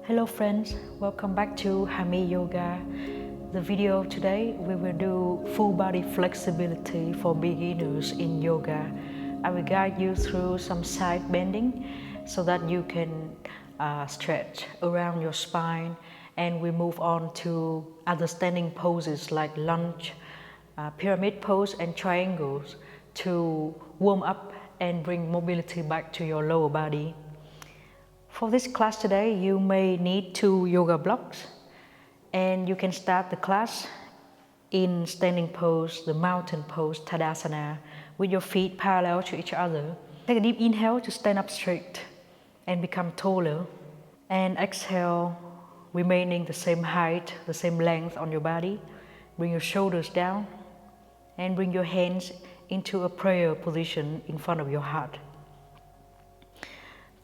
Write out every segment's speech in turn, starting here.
Hello friends, welcome back to hamyyoga. The video today we will do full body flexibility for beginners in yoga. I will guide you through some side bending so that you can stretch around your spine, and we move on to other standing poses like lunge, pyramid pose and triangles to warm up and bring mobility back to your lower body. For this class today, you may need 2 yoga blocks, and you can start the class in standing pose, the mountain pose, Tadasana, with your feet parallel to each other. Take a deep inhale to stand up straight and become taller, and exhale, remaining the same height, the same length on your body. Bring your shoulders down and bring your hands into a prayer position in front of your heart.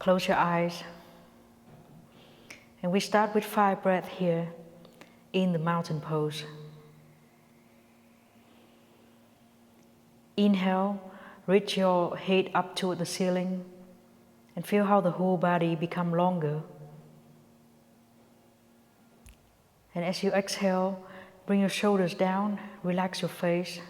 Close your eyes. And we start with 5 breaths here in the mountain pose. Inhale, reach your head up toward the ceiling and feel how the whole body becomes longer. And as you exhale, bring your shoulders down, relax your face.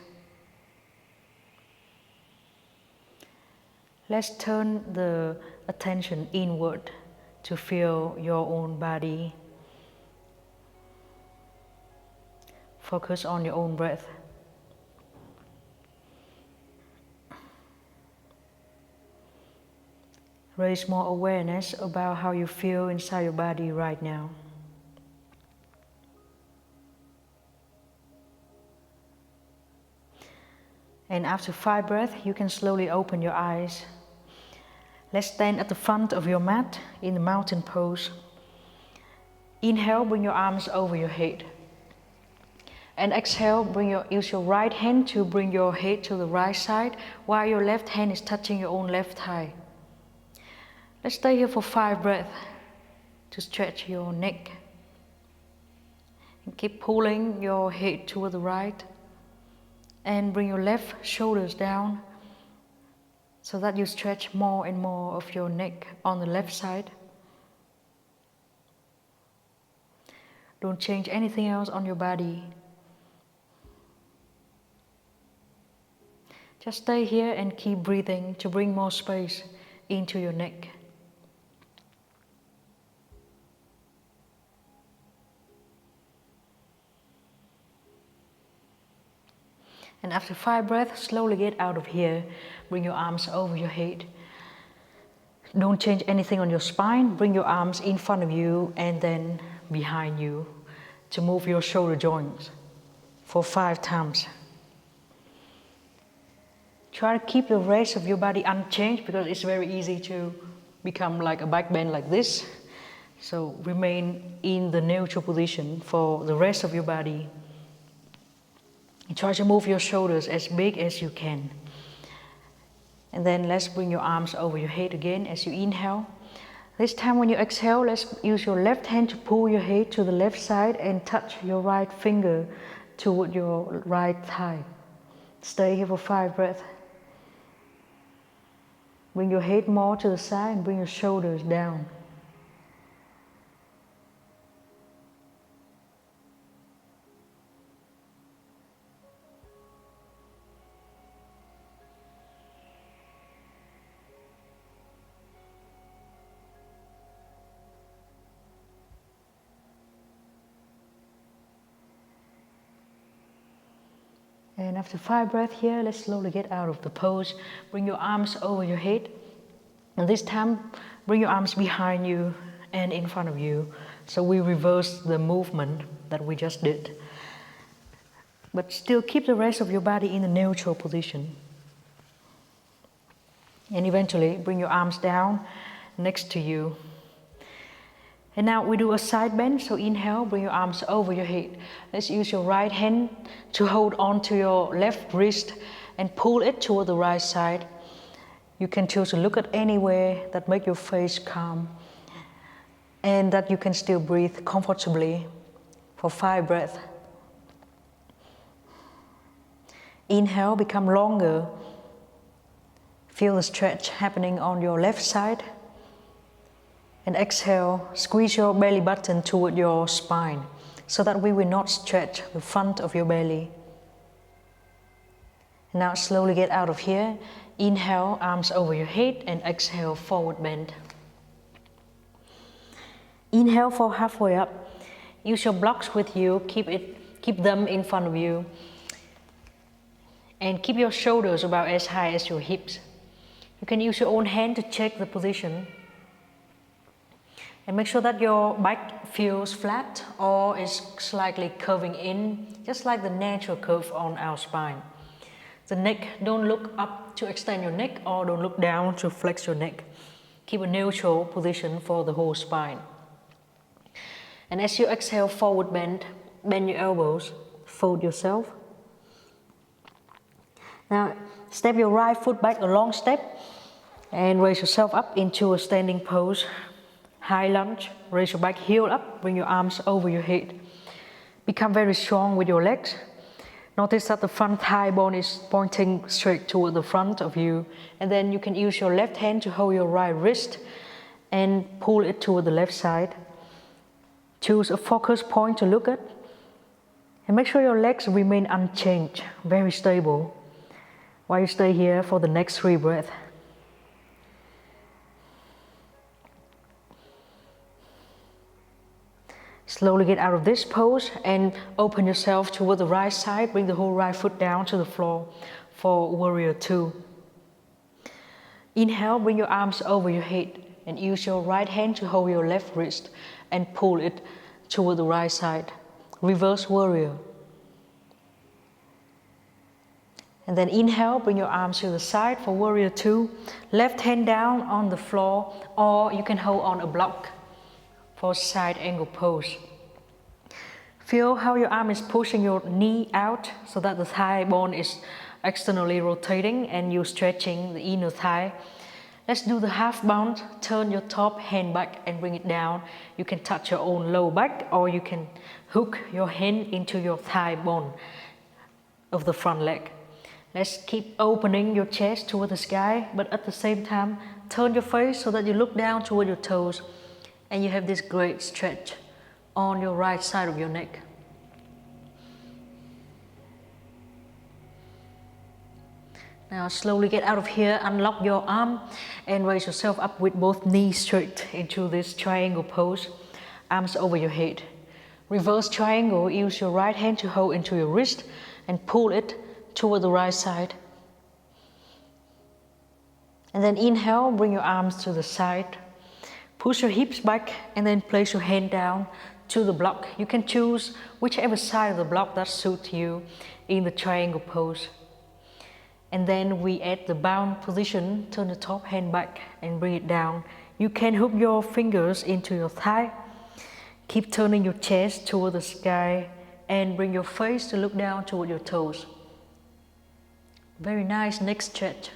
Let's turn the attention inward to feel your own body. Focus on your own breath. Raise more awareness about how you feel inside your body right now. And after 5 breaths, you can slowly open your eyes. Let's stand at the front of your mat in the mountain pose. Inhale, bring your arms over your head. And exhale, use your right hand to bring your head to the right side while your left hand is touching your own left thigh. Let's stay here for 5 breaths to stretch your neck. And keep pulling your head toward the right. And bring your left shoulders down so that you stretch more and more of your neck on the left side. Don't change anything else on your body. Just stay here and keep breathing to bring more space into your neck. And after 5 breaths, slowly get out of here. Bring your arms over your head. Don't change anything on your spine. Bring your arms in front of you and then behind you to move your shoulder joints for 5 times. Try to keep the rest of your body unchanged because it's very easy to become like a back bend like this. So remain in the neutral position for the rest of your body. And try to move your shoulders as big as you can. And then let's bring your arms over your head again as you inhale. This time when you exhale, let's use your left hand to pull your head to the left side and touch your right finger toward your right thigh. Stay here for 5 breaths. Bring your head more to the side and bring your shoulders down. And after 5 breaths here, let's slowly get out of the pose. Bring your arms over your head. And this time, bring your arms behind you and in front of you. So we reverse the movement that we just did. But still keep the rest of your body in a neutral position. And eventually, bring your arms down next to you. And now we do a side bend, so inhale, bring your arms over your head. Let's use your right hand to hold on to your left wrist and pull it toward the right side. You can choose to look at anywhere that makes your face calm and that you can still breathe comfortably for 5 breaths. Inhale, become longer. Feel the stretch happening on your left side. And exhale, squeeze your belly button toward your spine so that we will not stretch the front of your belly. Now slowly get out of here. Inhale, arms over your head, and exhale, forward bend. Inhale for halfway up. Use your blocks with you, keep them in front of you. And keep your shoulders about as high as your hips. You can use your own hand to check the position. And make sure that your back feels flat or is slightly curving in, just like the natural curve on our spine. The neck, don't look up to extend your neck or don't look down to flex your neck. Keep a neutral position for the whole spine. And as you exhale, forward bend, bend your elbows, fold yourself. Now, step your right foot back a long step and raise yourself up into a standing pose. High lunge, raise your back heel up, bring your arms over your head. Become very strong with your legs. Notice that the front thigh bone is pointing straight toward the front of you. And then you can use your left hand to hold your right wrist and pull it toward the left side. Choose a focus point to look at. And make sure your legs remain unchanged, very stable, while you stay here for the next 3 breaths. Slowly get out of this pose and open yourself toward the right side. Bring the whole right foot down to the floor for Warrior 2. Inhale, bring your arms over your head and use your right hand to hold your left wrist and pull it toward the right side. Reverse Warrior. And then inhale, bring your arms to the side for Warrior 2. Left hand down on the floor, or you can hold on a block for side angle pose. Feel how your arm is pushing your knee out so that the thigh bone is externally rotating and you're stretching the inner thigh. Let's do the half bound. Turn your top hand back and bring it down. You can touch your own low back or you can hook your hand into your thigh bone of the front leg. Let's keep opening your chest toward the sky, but at the same time, turn your face so that you look down toward your toes and you have this great stretch on your right side of your neck. Now slowly get out of here, unlock your arm and raise yourself up with both knees straight into this triangle pose, arms over your head. Reverse triangle, use your right hand to hold into your wrist and pull it toward the right side. And then inhale, bring your arms to the side. Push your hips back and then place your hand down to the block. You can choose whichever side of the block that suits you in the triangle pose. And then we add the bound position, turn the top hand back and bring it down. You can hook your fingers into your thigh. Keep turning your chest toward the sky and bring your face to look down toward your toes. Very nice neck stretch.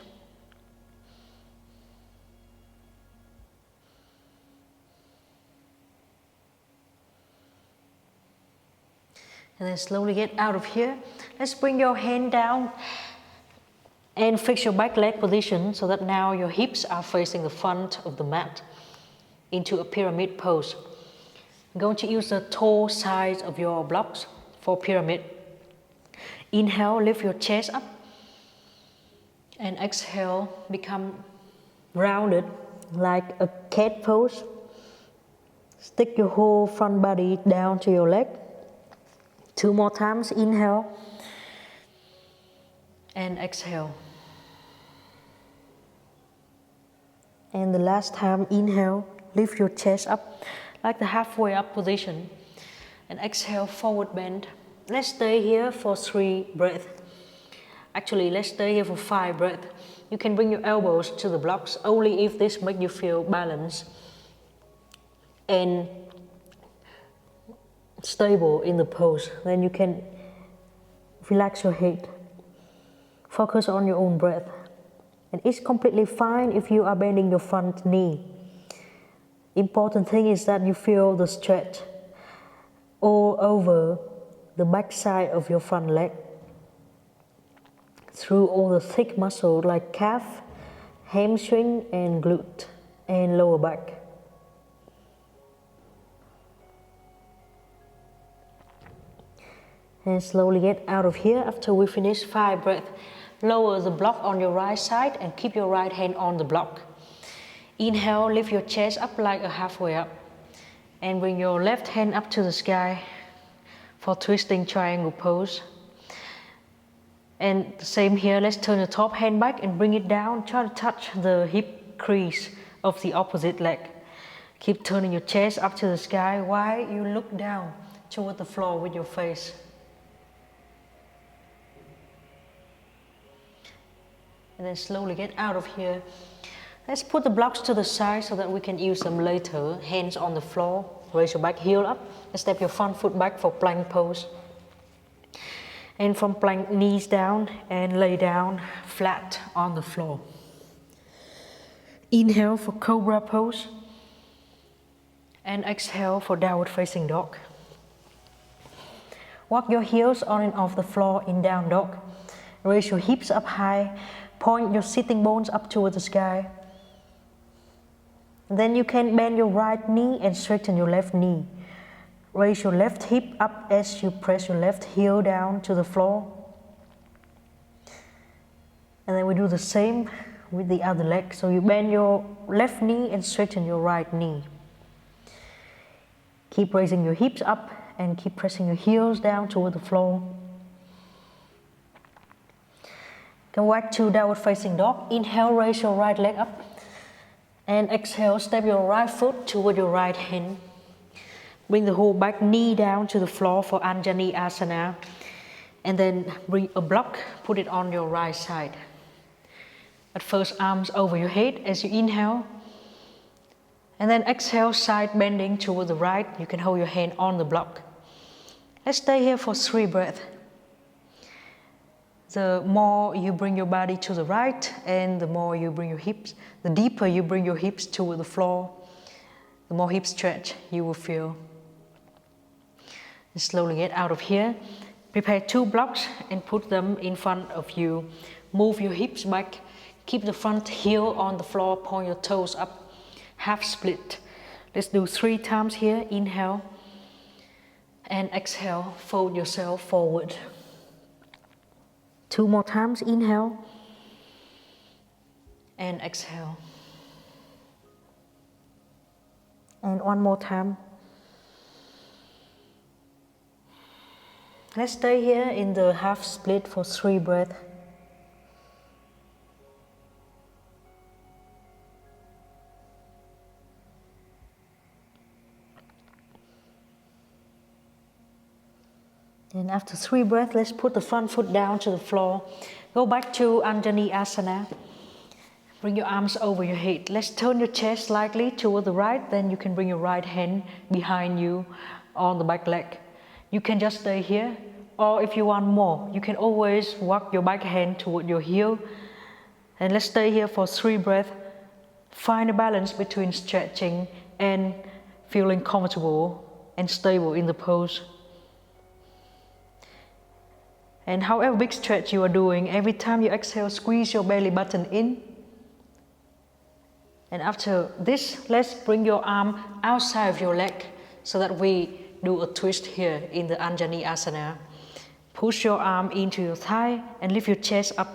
And then slowly get out of here. Let's bring your hand down and fix your back leg position so that now your hips are facing the front of the mat into a pyramid pose. I'm going to use the toe sides of your blocks for pyramid. Inhale, lift your chest up. And exhale, become rounded like a cat pose. Stick your whole front body down to your leg. 2 more times, inhale and exhale. And the last time, inhale, lift your chest up like the halfway up position. And exhale, forward bend. Let's stay here for 3 breaths. Actually, let's stay here for 5 breaths. You can bring your elbows to the blocks only if this makes you feel balanced and stable in the pose. Then you can relax your head. Focus on your own breath. And it's completely fine if you are bending your front knee. Important thing is that you feel the stretch all over the back side of your front leg, through all the thick muscles like calf, hamstring and glute and lower back. And slowly get out of here after we finish 5 breaths. Lower the block on your right side and keep your right hand on the block. Inhale, lift your chest up like a halfway up. And bring your left hand up to the sky for twisting triangle pose. And same here, let's turn the top hand back and bring it down. Try to touch the hip crease of the opposite leg. Keep turning your chest up to the sky while you look down toward the floor with your face. And then slowly get out of here. Let's put the blocks to the side so that we can use them later. Hands on the floor, raise your back heel up, and step your front foot back for plank pose. And from plank, knees down and lay down flat on the floor. Inhale for Cobra Pose. And exhale for Downward Facing Dog. Walk your heels on and off the floor in Down Dog. Raise your hips up high. Point your sitting bones up toward the sky. Then you can bend your right knee and straighten your left knee. Raise your left hip up as you press your left heel down to the floor. And then we do the same with the other leg. So you bend your left knee and straighten your right knee. Keep raising your hips up and keep pressing your heels down toward the floor. Come back to Downward Facing Dog. Inhale, raise your right leg up. And exhale, step your right foot toward your right hand. Bring the whole back knee down to the floor for Anjali Asana. And then bring a block, put it on your right side. At first, arms over your head as you inhale. And then exhale, side bending toward the right. You can hold your hand on the block. Let's stay here for 3 breaths. The more you bring your body to the right and the more you bring your hips, the deeper you bring your hips toward the floor, the more hip stretch you will feel. And slowly get out of here. Prepare 2 blocks and put them in front of you. Move your hips back. Keep the front heel on the floor. Point your toes up. Half split. Let's do 3 times here. Inhale. And exhale. Fold yourself forward. 2 more times. Inhale. And exhale. And 1 more time. Let's stay here in the half split for 3 breaths. And after 3 breaths, let's put the front foot down to the floor. Go back to Anjali Asana. Bring your arms over your head. Let's turn your chest slightly toward the right. Then you can bring your right hand behind you on the back leg. You can just stay here. Or if you want more, you can always walk your back hand toward your heel. And let's stay here for 3 breaths. Find a balance between stretching and feeling comfortable and stable in the pose. And however big stretch you are doing, every time you exhale, squeeze your belly button in. And after this, let's bring your arm outside of your leg so that we do a twist here in the Anjali Asana. Push your arm into your thigh and lift your chest up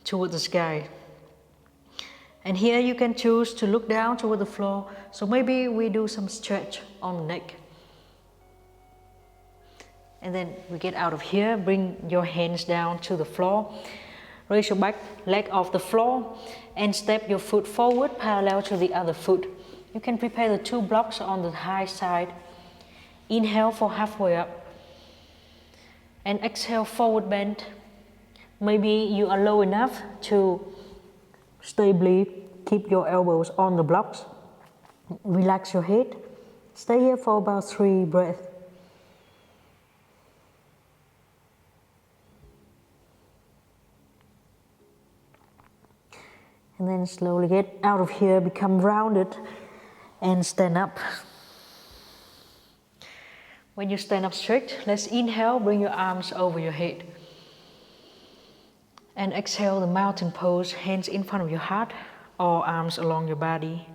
toward the sky. And here you can choose to look down toward the floor. So maybe we do some stretch on the neck. And then we get out of here, bring your hands down to the floor. Raise your back leg off the floor and step your foot forward parallel to the other foot. You can prepare the 2 blocks on the high side. Inhale for halfway up. And exhale, forward bend. Maybe you are low enough to stably keep your elbows on the blocks. Relax your head. Stay here for about 3 breaths. And then slowly get out of here, become rounded and stand up. When you stand up straight, let's inhale, bring your arms over your head. And exhale the mountain pose, hands in front of your heart or arms along your body.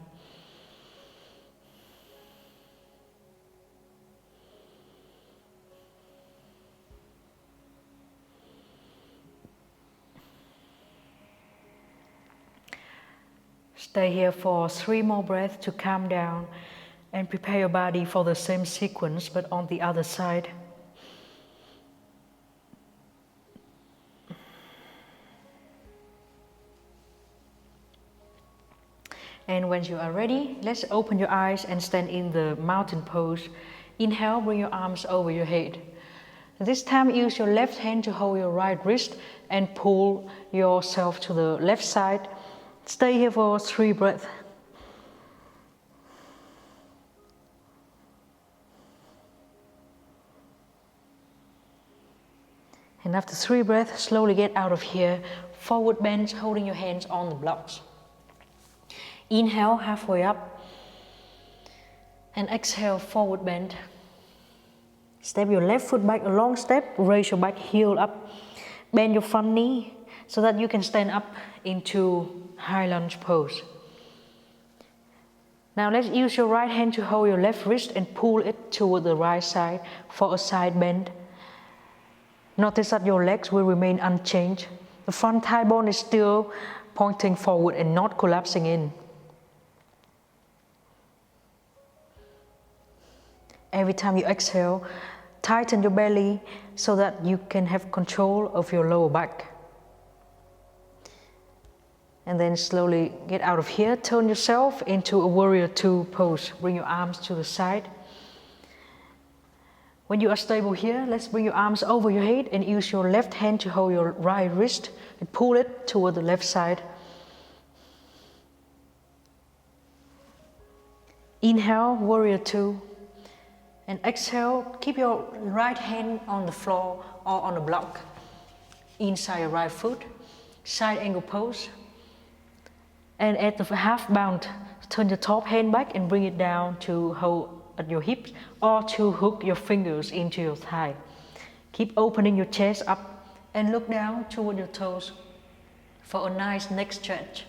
Stay here for 3 more breaths to calm down and prepare your body for the same sequence but on the other side. And when you are ready, let's open your eyes and stand in the mountain pose. Inhale, bring your arms over your head. This time use your left hand to hold your right wrist and pull yourself to the left side. Stay here for 3 breaths. And after 3 breaths, slowly get out of here. Forward bend, holding your hands on the blocks. Inhale, halfway up. And exhale, forward bend. Step your left foot back a long step, raise your back heel up. Bend your front knee so that you can stand up into high lunge pose. Now let's use your right hand to hold your left wrist and pull it toward the right side for a side bend. Notice that your legs will remain unchanged. The front thigh bone is still pointing forward and not collapsing in. Every time you exhale, tighten your belly so that you can have control of your lower back. And then slowly get out of here, turn yourself into a warrior 2 pose. Bring your arms to the side. When you are stable here, let's bring your arms over your head and use your left hand to hold your right wrist and pull it toward the left side. Inhale, warrior 2. And exhale, keep your right hand on the floor or on the block. Inside your right foot, side angle pose. And at the half bound, turn your top hand back and bring it down to hold at your hips or to hook your fingers into your thigh. Keep opening your chest up and look down toward your toes for a nice neck stretch.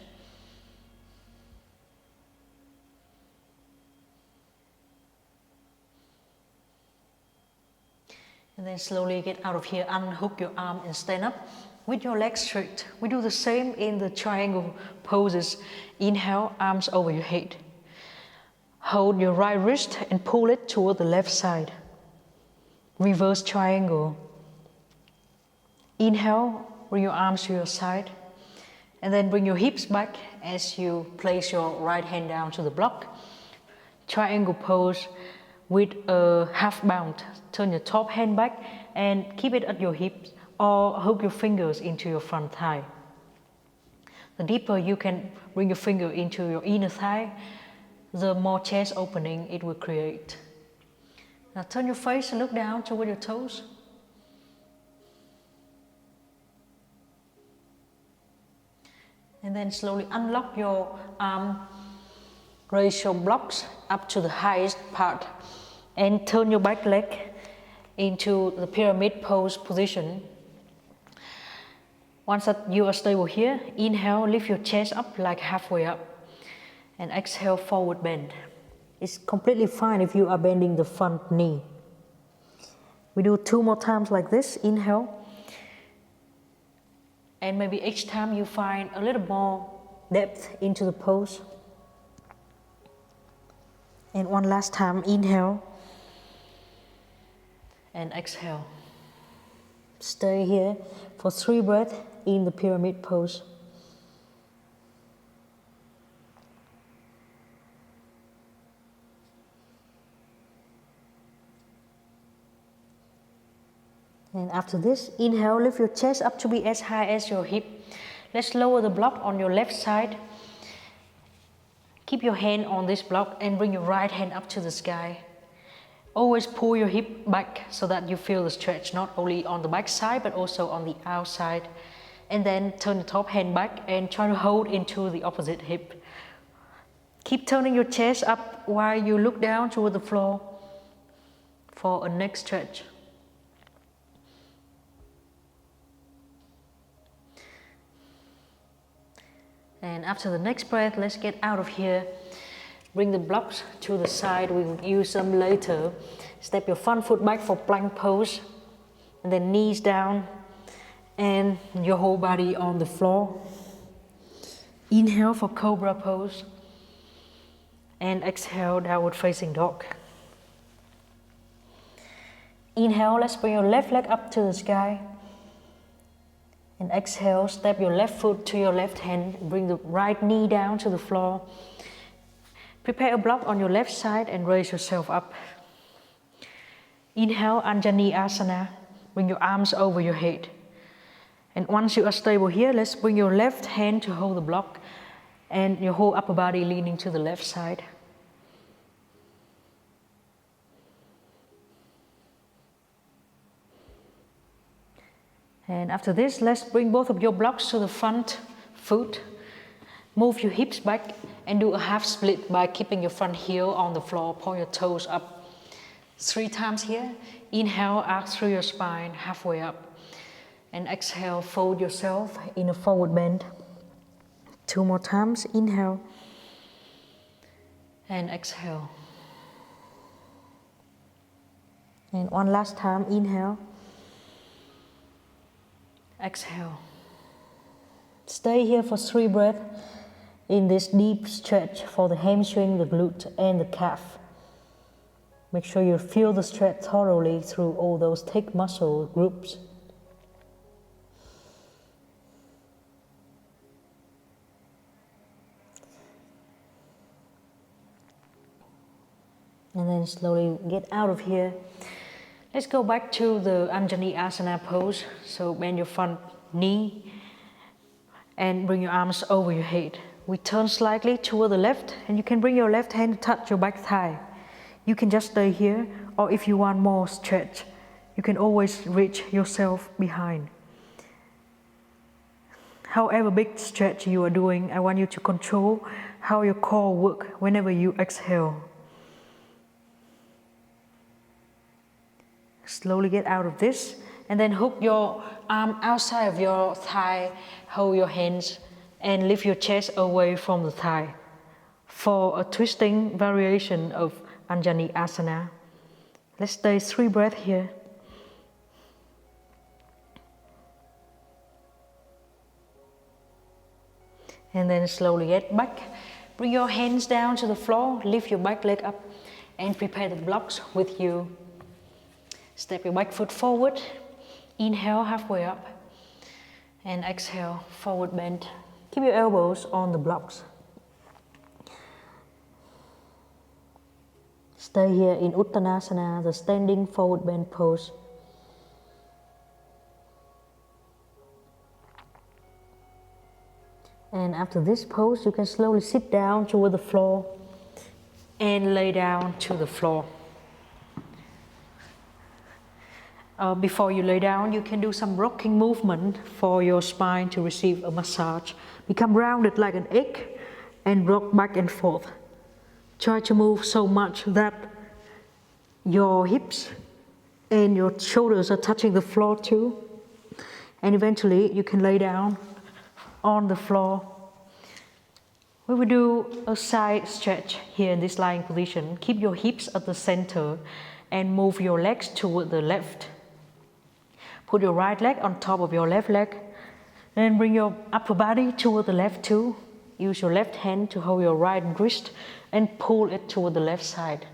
And then slowly get out of here, unhook your arm and stand up with your legs straight. We do the same in the triangle poses. Inhale, arms over your head. Hold your right wrist and pull it toward the left side. Reverse triangle. Inhale, bring your arms to your side. And then bring your hips back as you place your right hand down to the block. Triangle pose with a half bound. Turn your top hand back and keep it at your hips or hook your fingers into your front thigh. The deeper you can bring your finger into your inner thigh, the more chest opening it will create. Now turn your face and look down toward your toes. And then slowly unlock your arm. Raise your blocks up to the highest part and turn your back leg into the pyramid pose position. Once that you are stable here, inhale, lift your chest up like halfway up and exhale, forward bend. It's completely fine if you are bending the front knee. We do 2 more times like this. Inhale, and maybe each time you find a little more depth into the pose. And one last time, inhale and exhale. Stay here for 3 breaths in the pyramid pose. And after this, inhale, lift your chest up to be as high as your hip. Let's lower the block on your left side. Keep your hand on this block and bring your right hand up to the sky. Always pull your hip back so that you feel the stretch, not only on the back side but also on the outside. And then turn the top hand back and try to hold into the opposite hip. Keep turning your chest up while you look down toward the floor for a neck stretch. And after the next breath, let's get out of here. Bring the blocks to the side. We will use them later. Step your front foot back for plank pose. And then knees down and your whole body on the floor. Inhale for Cobra Pose. And exhale, Downward Facing Dog. Inhale, let's bring your left leg up to the sky. And exhale, step your left foot to your left hand. Bring the right knee down to the floor. Prepare a block on your left side and raise yourself up. Inhale, Anjani Asana. Bring your arms over your head. And once you are stable here, let's bring your left hand to hold the block and your whole upper body leaning to the left side. And after this, let's bring both of your blocks to the front foot. Move your hips back and do a half split by keeping your front heel on the floor. Point your toes up. 3 times here. Inhale, arc through your spine, halfway up. And exhale, fold yourself in a forward bend. 2 more times. Inhale. And exhale. And one last time. Inhale. Exhale. Stay here for 3 breaths in this deep stretch for the hamstring, the glute, and the calf. Make sure you feel the stretch thoroughly through all those thick muscle groups. And then slowly get out of here. Let's go back to the Anjani Asana pose. So bend your front knee and bring your arms over your head. We turn slightly toward the left, and you can bring your left hand to touch your back thigh. You can just stay here, or if you want more stretch, you can always reach yourself behind. However big stretch you are doing, I want you to control how your core works whenever you exhale. Slowly get out of this, and then hook your arm outside of your thigh, hold your hands, and lift your chest away from the thigh for a twisting variation of Anjani Asana. Let's stay 3 breaths here. And then slowly get back. Bring your hands down to the floor, lift your back leg up, and prepare the blocks with you. Step your back foot forward. Inhale, halfway up. And exhale, forward bend. Keep your elbows on the blocks. Stay here in Uttanasana, the standing forward bend pose. And after this pose, you can slowly sit down toward the floor and lay down to the floor. Before you lay down, you can do some rocking movement for your spine to receive a massage. Become rounded like an egg and rock back and forth. Try to move so much that your hips and your shoulders are touching the floor too. And eventually you can lay down on the floor. We will do a side stretch here in this lying position. Keep your hips at the center and move your legs toward the left. Put your right leg on top of your left leg. Then bring your upper body toward the left too. Use your left hand to hold your right wrist and pull it toward the left side.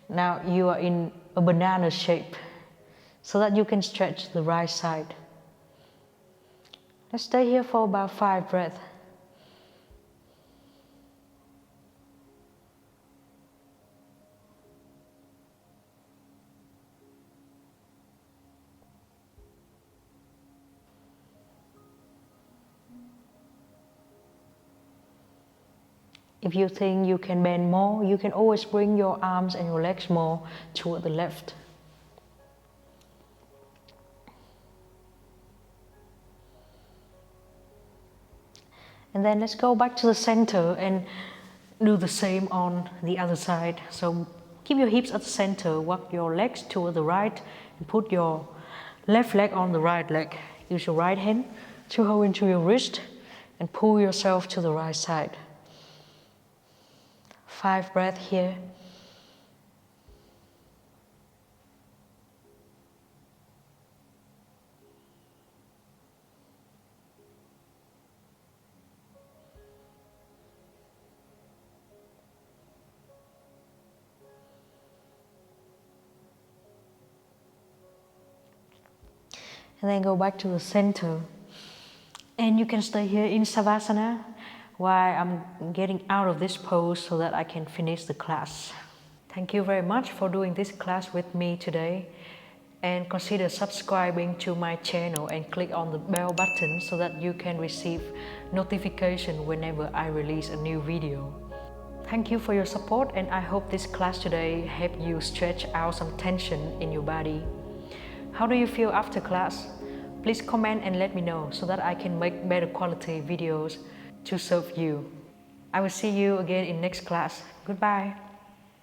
Now you are in a banana shape so that you can stretch the right side. Let's stay here for about 5 breaths. If you think you can bend more, you can always bring your arms and your legs more toward the left. And then let's go back to the center and do the same on the other side. So keep your hips at the center, walk your legs toward the right, and put your left leg on the right leg. Use your right hand to hold into your wrist and pull yourself to the right side. 5 breaths here. and then go back to the center. And you can stay here in Savasana while I'm getting out of this pose so that I can finish the class. Thank you very much for doing this class with me today. And consider subscribing to my channel and click on the bell button so that you can receive notification whenever I release a new video. Thank you for your support, and I hope this class today helped you stretch out some tension in your body. How do you feel after class? Please comment and let me know so that I can make better quality videos to serve you. I will see you again in next class. Goodbye.